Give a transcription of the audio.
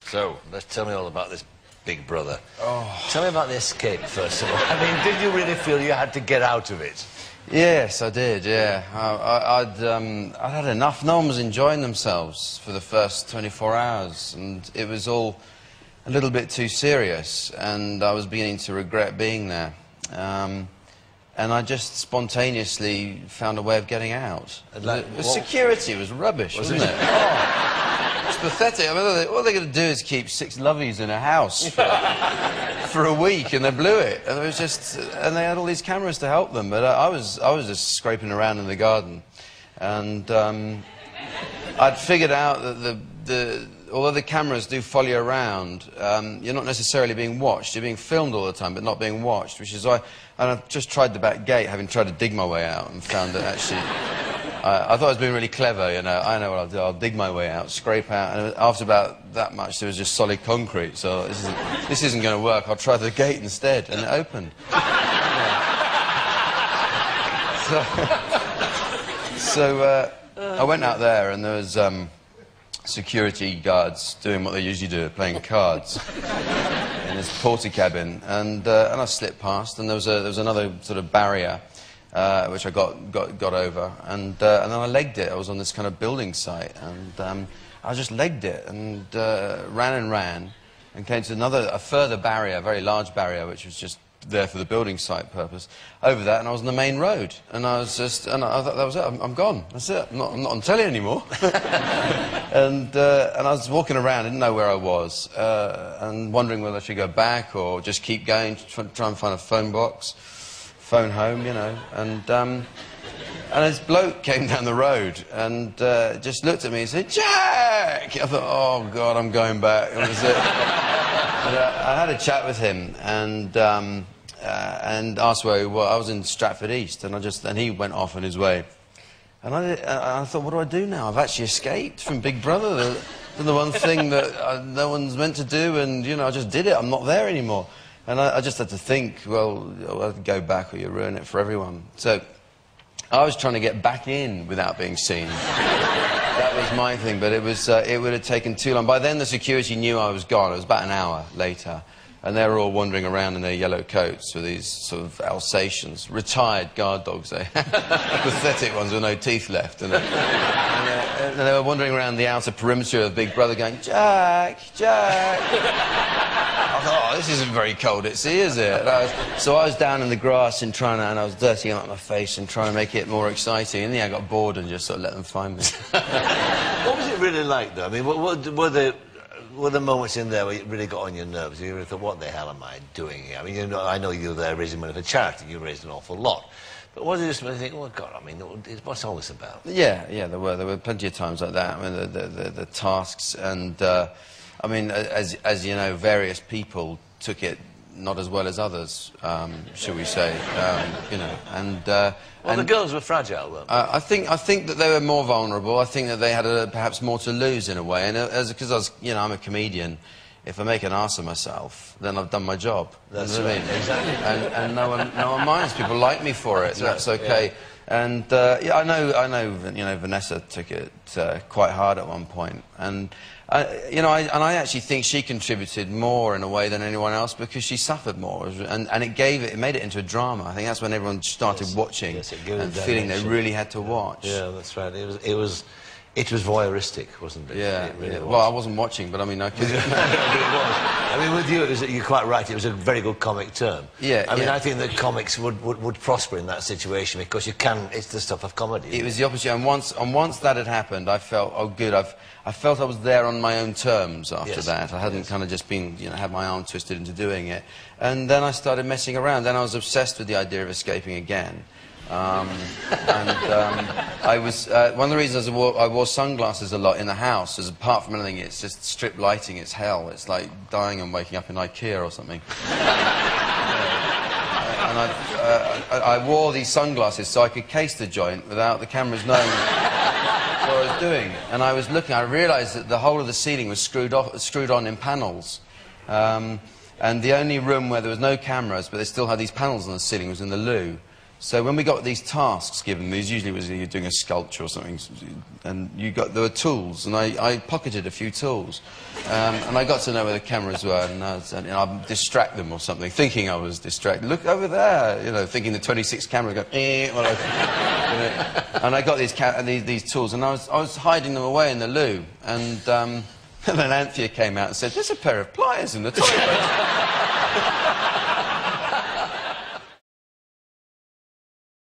So, let's tell me all about this Big Brother. Oh. Tell me about the escape, first of all. I mean, did you really feel you had to get out of it? Yes, I did, yeah. I'd had enough. No one was enjoying themselves for the first 24 hours, and it was all a little bit too serious, and I was beginning to regret being there. And I just spontaneously found a way of getting out. The security was rubbish, wasn't it? Oh, it's pathetic. I mean, all they're going to do is keep 6 lovies in a house for a week, and they blew it. And it was just, and they had all these cameras to help them. But I was just scraping around in the garden, and I'd figured out that although the cameras do follow you around, you're not necessarily being watched. You're being filmed all the time, but not being watched, which is why... And I've just tried the back gate, having tried to dig my way out, and found that actually... I thought I was being really clever, you know. I know what I'll do. I'll dig my way out, scrape out, and after about that much, there was just solid concrete, so this isn't going to work. I'll try the gate instead, and it opened. So I went out there, and there was... security guards doing what they usually do, playing cards in this porter cabin, and I slipped past, and there was another sort of barrier which I got over, and then I legged it. I was on this kind of building site, and I just legged it and ran and came to a further barrier, a very large barrier, which was just there for the building site purpose. Over that, and I was on the main road, and I thought that was it. I'm gone. That's it. I'm not on telly anymore. and I was walking around, didn't know where I was, and wondering whether I should go back or just keep going, try and find a phone box, phone home, you know. And this bloke came down the road and just looked at me and said, "Jack!" I thought, oh God, I'm going back. That was it. I had a chat with him and asked where he was. I was in Stratford East, and he went off on his way. And I thought, what do I do now? I've actually escaped from Big Brother, the one thing that no one's meant to do, and you know, I just did it. I'm not there anymore. And I just had to think, well, I'll have to go back, or you ruin it for everyone. So I was trying to get back in without being seen. That was my thing, but it would have taken too long. By then, the security knew I was gone. It was about an hour later, and they were all wandering around in their yellow coats with these sort of Alsatians, retired guard dogs. They pathetic ones with no teeth left, and they were wandering around the outer perimeter of Big Brother, going, "Jack, Jack." I thought, oh, this isn't very cold at sea, is it? So I was down in the grass and I was dirtying up my face and trying to make it more exciting. And then I got bored and just sort of let them find me. What was it really like, though? I mean, were there moments in there where it really got on your nerves? You really thought, what the hell am I doing here? I mean, you know, I know you were there raising money for charity. You raised an awful lot. But was it just when you think, oh, God, I mean, what's all this about? Yeah, there were plenty of times like that. I mean, the tasks and... I mean, as you know, various people took it not as well as others, shall we say, you know, and... well, the girls were fragile, weren't they? I think that they were more vulnerable. I think that they had perhaps more to lose in a way, and because I was, you know, I'm a comedian. If I make an arse of myself, then I've done my job. That's what right, I mean? exactly. And no one minds. People like me for it, that's okay. Yeah. And yeah, I know, you know, Vanessa took it quite hard at one point, and you know, I actually think she contributed more in a way than anyone else because she suffered more, and it made it into a drama. I think that's when everyone started watching and feeling they really had to watch. Yeah, that's right. It was voyeuristic, wasn't it? Yeah, it really was. Well, I wasn't watching, but I mean, I could... I mean, with you, you're quite right, it was a very good comic term. Yeah, I mean, I think that comics would prosper in that situation because it's the stuff of comedy. It was the opposite, and once that had happened, I felt, oh, good, I felt I was there on my own terms after that. I hadn't kind of just been, you know, had my arm twisted into doing it. And then I started messing around. Then I was obsessed with the idea of escaping again. I was one of the reasons I wore sunglasses a lot in the house, is apart from anything, it's just strip lighting. It's hell. It's like dying and waking up in IKEA or something. And I wore these sunglasses so I could case the joint without the cameras knowing what I was doing. And I was looking. I realised that the whole of the ceiling was screwed on in panels. And the only room where there was no cameras, but they still had these panels on the ceiling, was in the loo. So when we got these tasks given, these usually was you're doing a sculpture or something, and there were tools, and I pocketed a few tools, and I got to know where the cameras were, and I'd distract them or something, thinking I was distracted. Look over there, you know, thinking the 26 camera go, well, and I got these tools, and I was hiding them away in the loo, and then Anthea came out and said, "There's a pair of pliers in the toilet."